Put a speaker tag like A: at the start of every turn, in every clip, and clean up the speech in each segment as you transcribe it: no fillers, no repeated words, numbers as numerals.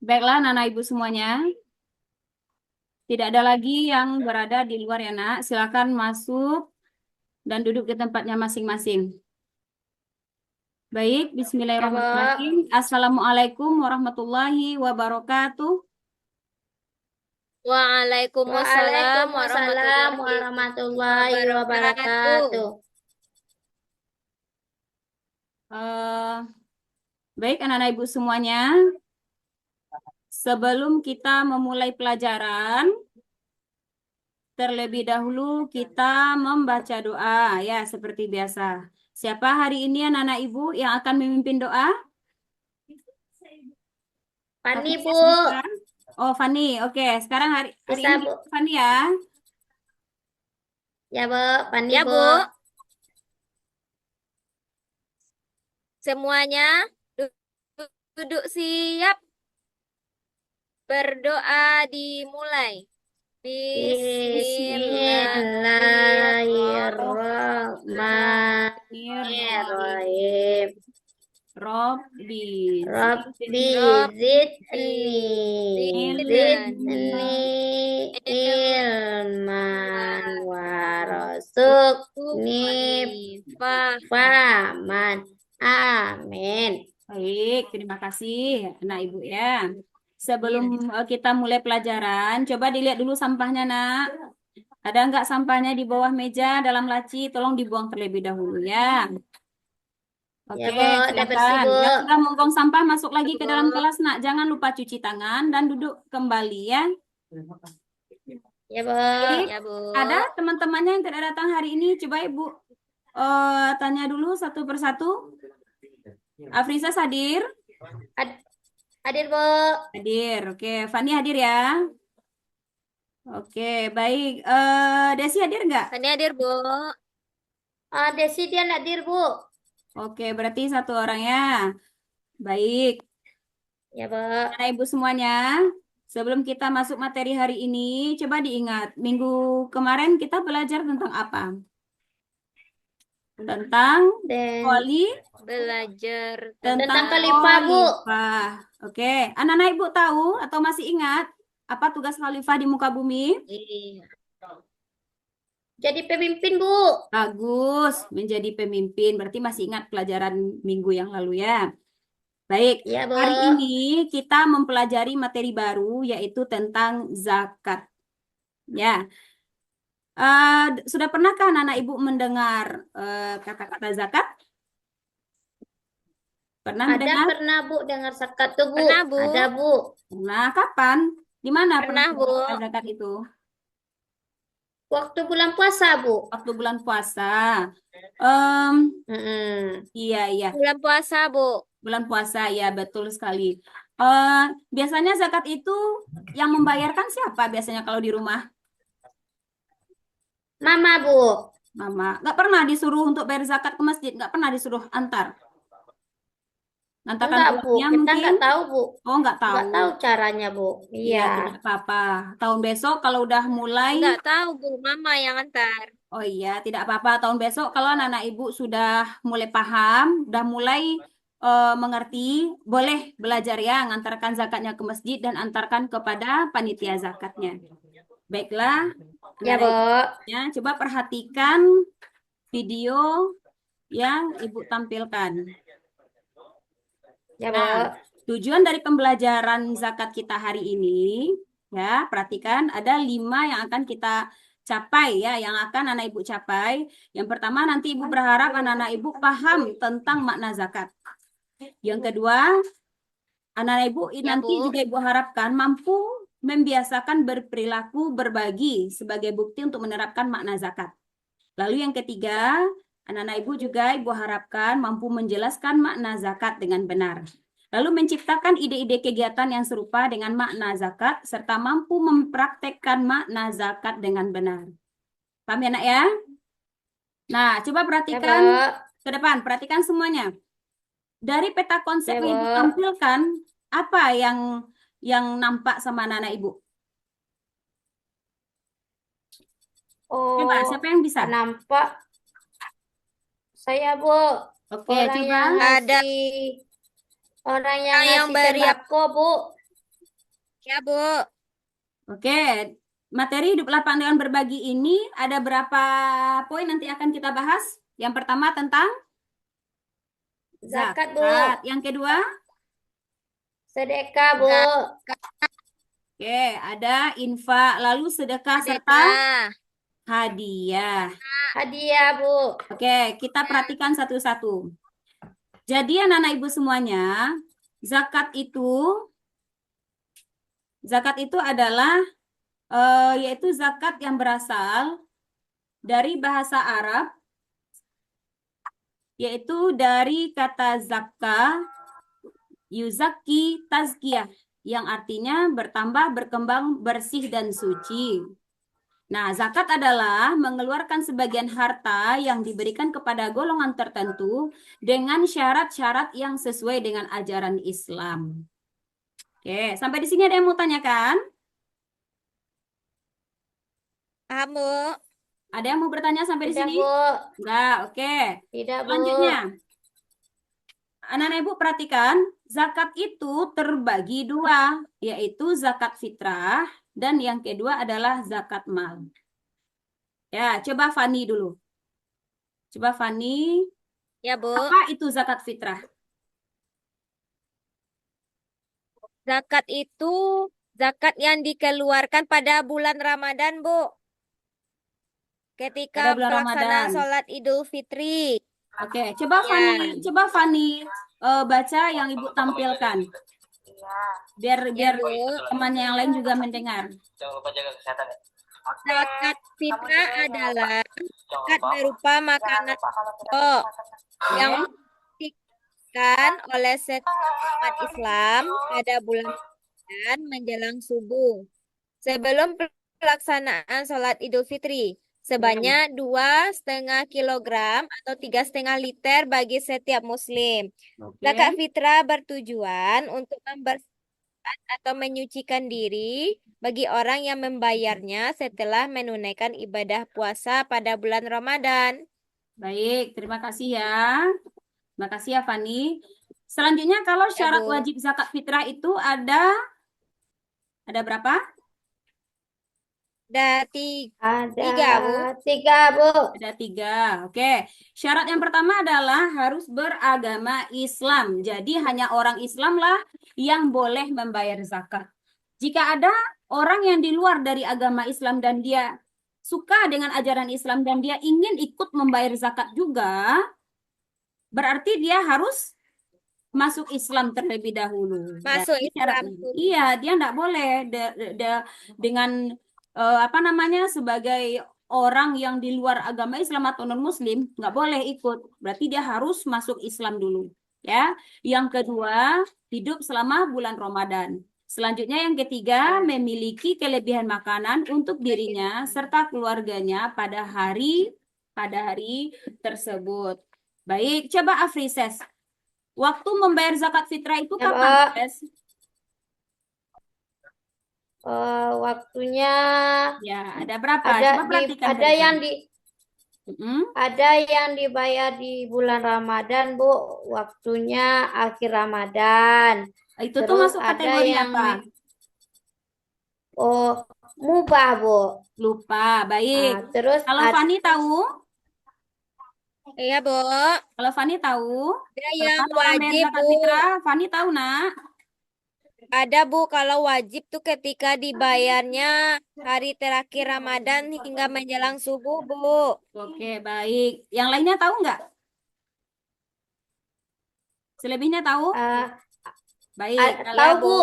A: Baiklah, anak ibu semuanya. Tidak ada lagi yang berada di luar ya, nak. Silakan masuk dan duduk di tempatnya masing-masing. Baik,
B: Ya, Bu.
A: bismillahirrahmanirrahim. Assalamualaikum warahmatullahi wabarakatuh.
B: Waalaikumsalam
C: Waalaikumsalam
B: warahmatullahi
C: warahmatullahi
B: wabarakatuh.
C: wabarakatuh.
A: Eh, baik, anak-anak ibu semuanya. Sebelum kita memulai pelajaran, terlebih dahulu kita membaca doa ya seperti biasa. Siapa hari ini anak-anak ibu yang akan memimpin doa?
C: Fani, Bu.
A: Hafiz bisa? Oh, Fani. Oke, sekarang hari
C: Bisa,
A: ini
C: Bu.
A: Fani ya.
C: Ya, Bu. Fani,
B: Ya,
C: Bu.
B: Bu. Semuanya du- duduk siap. Berdoa dimulai. Bismillahirrahmanirrahim.
C: Bismillahirrahmanirrahim.
A: Robbi
C: Rabbi
B: Rabbi
C: zidni
B: zidni
C: zidni ilman
B: ilman
C: warasukni
B: warzuqni fahman.
C: faman. Amin.
A: Baik, terima kasih anak ibu ya. Sebelum
B: Iya.
A: kita mulai pelajaran, coba dilihat dulu sampahnya, nak. Ada nggak sampahnya di bawah meja, dalam laci? Tolong dibuang terlebih dahulu ya.
C: Ya,
A: Oke,
C: Bu. Udah bersih,
A: silakan.
C: Bu.
A: Yang sudah membuang sampah masuk lagi ke dalam
B: Bu.
A: kelas, nak. Jangan lupa cuci tangan dan duduk kembali ya.
C: Ya, Bu.
A: Baik,
B: Ya, Bu.
A: ada teman-temannya yang tidak datang hari ini. Coba ibu tanya dulu satu persatu. Afrisa hadir?
C: Ad- Hadir, Bu.
A: Hadir. Oke, Fani hadir ya. Oke, baik. Desi hadir nggak?
B: Tani hadir, Bu.
C: Desi dia hadir, Bu.
A: Oke, berarti satu orang ya. Baik.
C: Ya, Bu.
A: Anak ibu semuanya, sebelum kita masuk materi hari ini, coba diingat, minggu kemarin kita belajar tentang apa? Tentang
C: Dan
A: poli,
B: Belajar
A: tentang
C: tentang
B: tentang
C: khalifah, Bu.
A: khalifah. Oke, anak-anak ibu tahu atau masih ingat apa tugas khalifah di muka bumi?
B: iya.
C: Jadi pemimpin, Bu.
A: Bagus, menjadi pemimpin. Berarti masih ingat pelajaran minggu yang lalu ya. Baik,
C: Ya, Bu.
A: hari ini kita mempelajari materi baru yaitu tentang zakat. Ya, sudah pernahkah anak ibu mendengar kata-kata zakat? Pernah
C: Ada
A: mendengar?
C: pernah, Bu, dengar zakat tuh, Bu.
B: Pernah, Bu.
C: Ada, Bu.
A: Nah, kapan? Di mana pernah
B: Pernah, Bu.
A: mendengar zakat itu?
C: Waktu bulan puasa, Bu.
A: Waktu bulan puasa. Em,
C: Mm-mm.
A: iya, iya.
B: Bulan puasa, Bu.
A: Bulan puasa, ya betul sekali. Eh, biasanya zakat itu yang membayarkan siapa biasanya kalau di rumah?
C: Mama, Bu.
A: Mama. Nggak pernah disuruh untuk bayar zakat ke masjid? Nggak pernah disuruh antar? Antarkan
C: Enggak, Bu.
A: uangnya
C: Kita
A: mungkin?
C: enggak tahu, Bu.
A: Oh, nggak
C: Enggak
A: tahu.
C: tahu caranya, Bu.
A: Iya,
C: Iya.
A: tidak apa-apa. Tahun besok kalau udah mulai,
B: Enggak tahu, Bu. Mama yang antar.
A: oh iya, tidak apa-apa. Tahun besok kalau anak-anak ibu sudah mulai paham, udah mulai mengerti, boleh belajar ya, ngantarkan zakatnya ke masjid dan antarkan kepada panitia zakatnya. Baiklah,
C: Ya,
A: anak-anak
C: Bu.
A: ibu ya, coba perhatikan video yang ibu tampilkan.
C: Ya, Bu.
A: Nah, tujuan dari pembelajaran zakat kita hari ini, ya, perhatikan ada 5 yang akan kita capai ya, yang akan anak ibu capai. Yang pertama nanti ibu berharap anak-anak ibu paham tentang makna zakat. Yang kedua, anak-anak ibu
B: Ya,
A: nanti
B: Bu.
A: juga ibu harapkan mampu membiasakan berperilaku berbagi sebagai bukti untuk menerapkan makna zakat. Lalu yang ketiga, anak-anak ibu juga ibu harapkan mampu menjelaskan makna zakat dengan benar. Lalu menciptakan ide-ide kegiatan yang serupa dengan makna zakat, serta mampu mempraktekkan makna zakat dengan benar. Paham ya, nak ya? Nah, coba
C: Ya,
A: perhatikan
C: Bu.
A: ke depan, perhatikan semuanya. Dari peta konsep
C: Ya,
A: yang ibu
C: Bu.
A: tampilkan, apa yang nampak sama anak-anak ibu? Coba, siapa
C: Oh,
A: yang bisa?
C: nampak saya, Bu.
A: Oke,
C: Orang
A: coba.
C: yang
B: Ada
C: ngasih orang yang
B: yang
C: ngasih
B: beri
C: sembako, Bu.
B: Ya, Bu.
A: Oke, materi hidup lapang dengan berbagi ini ada berapa poin nanti akan kita bahas? Yang pertama tentang
C: Zakat, Bu.
A: zakat. Yang kedua,
C: Sedekah, Bu.
A: oke, ada infak, lalu sedekah serta
B: Sedekah.
A: hadiah.
C: Hadiah, Bu.
A: Oke, kita perhatikan satu-satu. Jadi anak-anak ibu semuanya, zakat itu adalah yaitu zakat yang berasal dari bahasa Arab, yaitu dari kata zakka, yuzaki, tazkiyah, yang artinya bertambah, berkembang, bersih, dan suci. Nah, zakat adalah mengeluarkan sebagian harta yang diberikan kepada golongan tertentu dengan syarat-syarat yang sesuai dengan ajaran Islam. Oke, sampai di sini ada yang mau tanyakan?
B: Paham, Bu?
A: Ada yang mau bertanya sampai di
C: Tidak,
A: sini?
C: Bu.
A: Enggak, oke.
C: Tidak, Bu.
A: Selanjutnya, anak-anak ibu perhatikan, zakat itu terbagi dua, yaitu zakat fitrah dan yang kedua adalah zakat mal. Ya, coba Fani dulu. Coba Fani,
B: Ya, Bu.
A: apa itu zakat fitrah?
B: Zakat itu zakat yang dikeluarkan pada bulan Ramadan, Bu.
A: Pada
B: Ketika
A: bulan
B: pelaksanaan
A: Ramadan.
B: sholat Idul Fitri.
A: Oke, coba
B: Ya.
A: Fani baca yang Ibu tampilkan. Biar
B: Ya, Bu.
A: temannya yang lain juga mendengar.
D: Jangan lupa jaga kesehatan ya.
B: Zakat fitrah adalah zakat berupa makanan pokok yang
A: Oke.
B: diberikan oleh setiap umat Islam pada bulan Ramadan menjelang subuh sebelum pelaksanaan sholat Idul Fitri sebanyak 2,5 kilogram atau 3,5 liter bagi setiap muslim.
A: Oke.
B: Zakat fitrah bertujuan untuk membersihkan atau menyucikan diri bagi orang yang membayarnya setelah menunaikan ibadah puasa pada bulan Ramadan.
A: Baik, terima kasih ya. Terima kasih ya Fani. Selanjutnya kalau
B: Ya,
A: syarat
B: Bu.
A: wajib zakat fitrah itu ada berapa?
B: Ada
C: Ada
B: tiga, Bu.
C: 3, Bu.
A: Ada 3. Oke. Syarat yang pertama adalah harus beragama Islam. Jadi hanya orang Islam lah yang boleh membayar zakat. Jika ada orang yang di luar dari agama Islam dan dia suka dengan ajaran Islam dan dia ingin ikut membayar zakat juga, berarti dia harus masuk Islam terlebih dahulu.
B: Masuk
A: Jadi
B: Islam
A: syaratnya.
B: dulu.
A: Iya, dia enggak boleh dengan sebagai orang yang di luar agama Islam atau non-Muslim, nggak boleh ikut. Berarti dia harus masuk Islam dulu. Ya. Yang kedua, hidup selama bulan Ramadan. Selanjutnya yang ketiga, memiliki kelebihan makanan untuk dirinya serta keluarganya pada hari tersebut. Baik, coba Afrises. Waktu membayar zakat fitrah itu
C: Ya,
A: kapan,
C: Pak.
A: Fres?
C: Waktunya
A: Ya, ada berapa?
C: ada
A: Coba perhatikan
C: ada
A: Fresa.
C: yang
A: Mm-mm.
C: ada yang dibayar di bulan Ramadan, Bu. Waktunya akhir Ramadan.
A: Itu tuh
C: Terus
A: masuk
C: ada
A: kategori
C: yang
A: apa?
C: mubah, Bu.
A: Lupa. Baik.
C: Nah, terus
A: Kalau Fani tahu?
B: Iya, Bu.
A: Kalau Fani tahu?
B: Ada
A: Kalau
B: yang
A: kan orang bayar
B: wajib,
A: zakat
B: Bu.
A: fitrah, Fani tahu, Nak?
B: Ada, Bu, kalau wajib tuh ketika dibayarnya hari terakhir Ramadan hingga menjelang subuh, Bu.
A: Oke, baik. Yang lainnya tahu nggak? Selebihnya tahu? Baik.
C: tahu,
A: Kalau
C: Bu.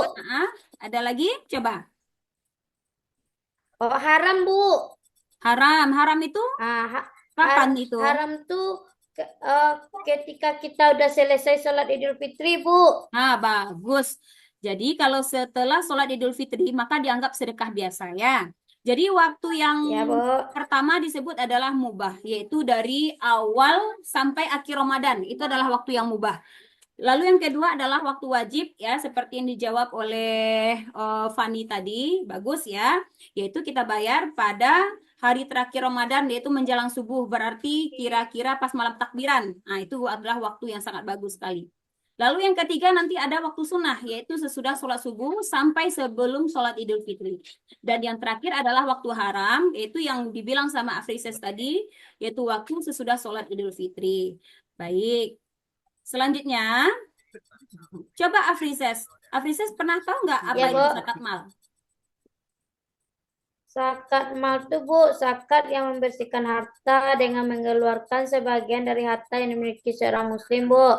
A: ada lagi? Coba.
C: Haram, Bu.
A: Haram. Haram itu kapan itu?
C: Haram tuh ketika kita udah selesai sholat Idul Fitri, Bu.
A: Nah, bagus. Jadi kalau setelah sholat Idul Fitri, maka dianggap sedekah biasa ya. Jadi waktu yang
C: Ya, Bu.
A: pertama disebut adalah mubah, yaitu dari awal sampai akhir Ramadan. Itu adalah waktu yang mubah. Lalu yang kedua adalah waktu wajib ya, seperti yang dijawab oleh Fani tadi. Bagus ya. Yaitu kita bayar pada hari terakhir Ramadan, yaitu menjelang subuh. Berarti kira-kira pas malam takbiran. Nah, itu adalah waktu yang sangat bagus sekali. Lalu yang ketiga nanti ada waktu sunnah, yaitu sesudah sholat subuh sampai sebelum sholat Idul Fitri. Dan yang terakhir adalah waktu haram, yaitu yang dibilang sama Afrises tadi, yaitu waktu sesudah sholat Idul Fitri. Baik, selanjutnya coba Afrises. Afrises pernah tahu nggak apa
C: Ya,
A: itu
C: Bu.
A: zakat mal?
C: Zakat mal itu, Bu, zakat yang membersihkan harta dengan mengeluarkan sebagian dari harta yang dimiliki seorang muslim, Bu,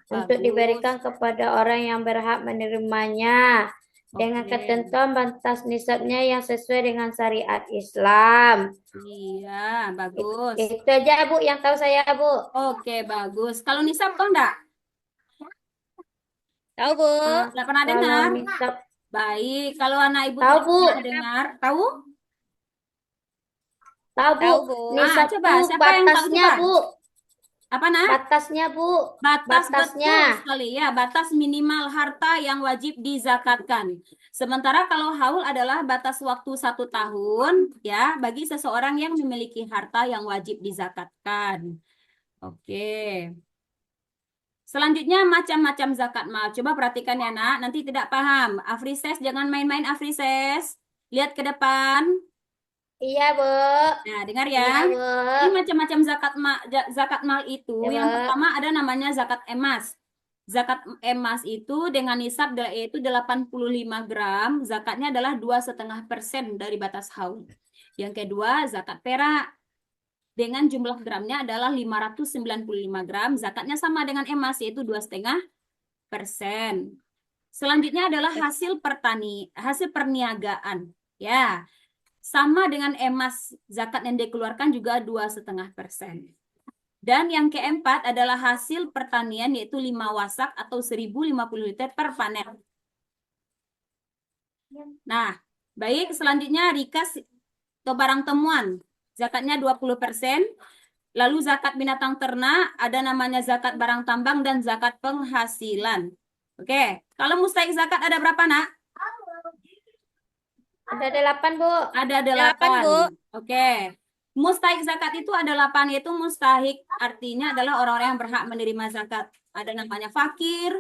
C: untuk
A: Bagus.
C: diberikan kepada orang yang berhak menerimanya dengan
A: Oke.
C: ketentuan batas nisabnya yang sesuai dengan syariat Islam.
A: Iya, bagus.
C: Itu aja, Bu, yang tahu saya, Bu.
A: Oke, bagus. Kalau nisab tahu nggak?
B: Tahu, Bu?
A: Nggak pernah
C: Kalau
A: dengar?
C: nisab,
A: Baik, kalau anak ibu
C: tahu,
A: tidak
C: Bu.
A: pernah dengar, tahu?
C: Tahu, Bu.
B: Tahu, Bu.
C: Nisab
A: coba,
C: tuh
A: siapa yang tahu
C: batasnya,
A: coba?
C: Bu.
A: Apa, Nak?
C: Batasnya, Bu.
A: Batas
C: Batasnya.
A: betul sekali ya, batas minimal harta yang wajib dizakatkan. Sementara kalau haul adalah batas waktu 1 tahun ya bagi seseorang yang memiliki harta yang wajib dizakatkan. Oke. Selanjutnya macam-macam zakat mal. Coba perhatikan ya nak, nanti tidak paham. Afrises jangan main-main Afrises. Lihat ke depan.
C: Iya, Bu.
A: Nah, dengar
C: Iya,
A: ya.
C: Bu.
A: Ini macam-macam zakat mal itu.
C: Ya,
A: Yang
C: Bu.
A: pertama ada namanya zakat emas. Zakat emas itu dengan nisab yaitu 85 gram, zakatnya adalah 2,5% dari batas haul. Yang kedua, zakat perak. Dengan jumlah gramnya adalah 595 gram, zakatnya sama dengan emas yaitu 2,5%. Selanjutnya adalah hasil perniagaan. Ya, sama dengan emas, zakat yang dikeluarkan juga 2,5%. Dan yang keempat adalah hasil pertanian yaitu 5 wasak atau 1.050 liter per panen. Nah, baik selanjutnya rikas atau barang temuan. Zakatnya 20%. Lalu zakat binatang ternak, ada namanya zakat barang tambang dan zakat penghasilan. Oke, kalau mustahik zakat ada berapa, Nak?
C: Ada 8, Bu.
A: Ada
B: 8,
A: 8.
B: Bu.
A: Oke. Mustahik zakat itu ada 8, yaitu mustahik artinya adalah orang-orang yang berhak menerima zakat. Ada namanya fakir,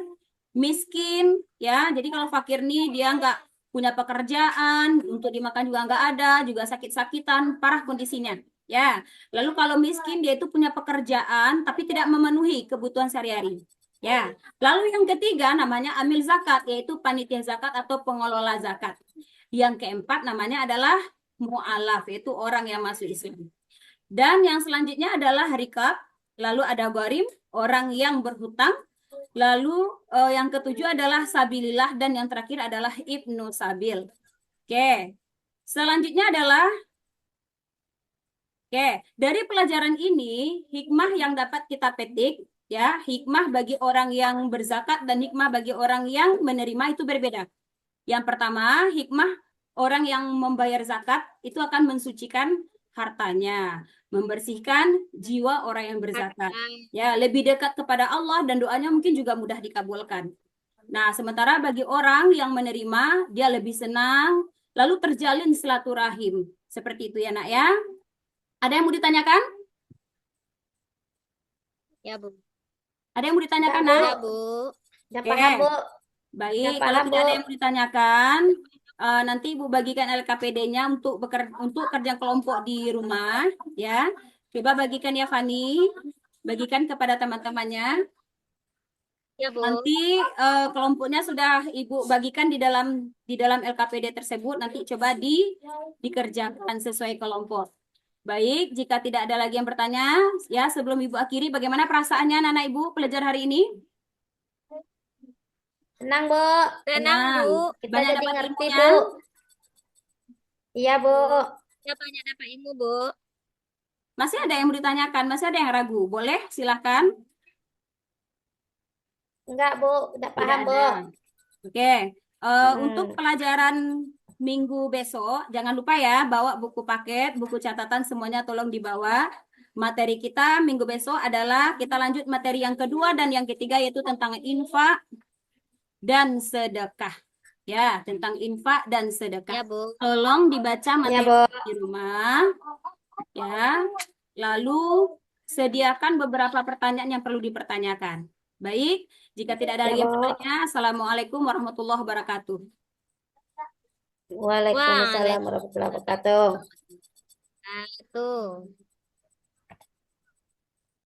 A: miskin, ya. Jadi kalau fakir nih dia nggak punya pekerjaan, untuk dimakan juga nggak ada, juga sakit-sakitan, parah kondisinya. Ya, lalu kalau miskin dia itu punya pekerjaan tapi tidak memenuhi kebutuhan sehari-hari. Ya, lalu yang ketiga namanya amil zakat, yaitu panitia zakat atau pengelola zakat. Yang keempat namanya adalah mu'alaf, yaitu orang yang masuk Islam. Dan yang selanjutnya adalah rikab, lalu ada gharim, orang yang berhutang, lalu yang ketujuh adalah sabilillah, dan yang terakhir adalah ibnu sabil. Oke, selanjutnya adalah dari pelajaran ini, hikmah yang dapat kita petik, ya, hikmah bagi orang yang berzakat dan hikmah bagi orang yang menerima itu berbeda. Yang pertama, hikmah orang yang membayar zakat itu akan mensucikan hartanya, membersihkan jiwa orang yang berzakat. Ya, lebih dekat kepada Allah dan doanya mungkin juga mudah dikabulkan. Nah, sementara bagi orang yang menerima, dia lebih senang, lalu terjalin silaturahim. Seperti itu ya, Nak ya. Ada yang mau ditanyakan?
B: Ya, Bu.
A: Ada yang mau ditanyakan,
C: Ya, Bu.
A: Nak?
B: Ya, Bu.
C: Udah
A: Oke.
C: paham, Bu.
A: Baik,
C: Udah
A: kalau
C: paham,
A: tidak ada
C: Bu.
A: yang mau ditanyakan, nanti Ibu bagikan LKPD-nya untuk kerja kelompok di rumah, ya. Coba bagikan ya Fani, bagikan kepada teman-temannya.
B: Ya, Bu.
A: Nanti kelompoknya sudah Ibu bagikan di dalam LKPD tersebut, nanti coba dikerjakan sesuai kelompok. Baik, jika tidak ada lagi yang bertanya, ya sebelum Ibu akhiri, bagaimana perasaannya anak Ibu belajar hari ini?
C: Senang, Bu.
B: Tenang, Bu.
C: Kita
A: Banyak
C: jadi
A: dapat
C: ngerti,
A: ilmunya?
C: Bu. Iya, Bu.
B: Ya, banyak dapat ilmu, Bu.
A: Masih ada yang mau ditanyakan? Masih ada yang ragu? Boleh, silahkan.
C: Enggak, Bu. Udah
A: Tidak
C: paham, Bu.
A: ada. Oke, untuk pelajaran minggu besok, jangan lupa ya, bawa buku paket, buku catatan, semuanya tolong dibawa. Materi kita minggu besok adalah, kita lanjut materi yang kedua dan yang ketiga, yaitu tentang infak dan sedekah. Ya, tentang infak dan sedekah.
B: Ya, Bu.
A: Tolong dibaca
C: Iya,
A: materi
C: Bu.
A: di rumah. Ya, lalu sediakan beberapa pertanyaan yang perlu dipertanyakan. Baik, jika tidak ada
C: Ya,
A: lagi yang
C: Bu.
A: bertanya, Assalamualaikum warahmatullahi wabarakatuh.
C: Waalaikumsalam warahmatullahi wabarakatuh.
B: Waalaikumsalam.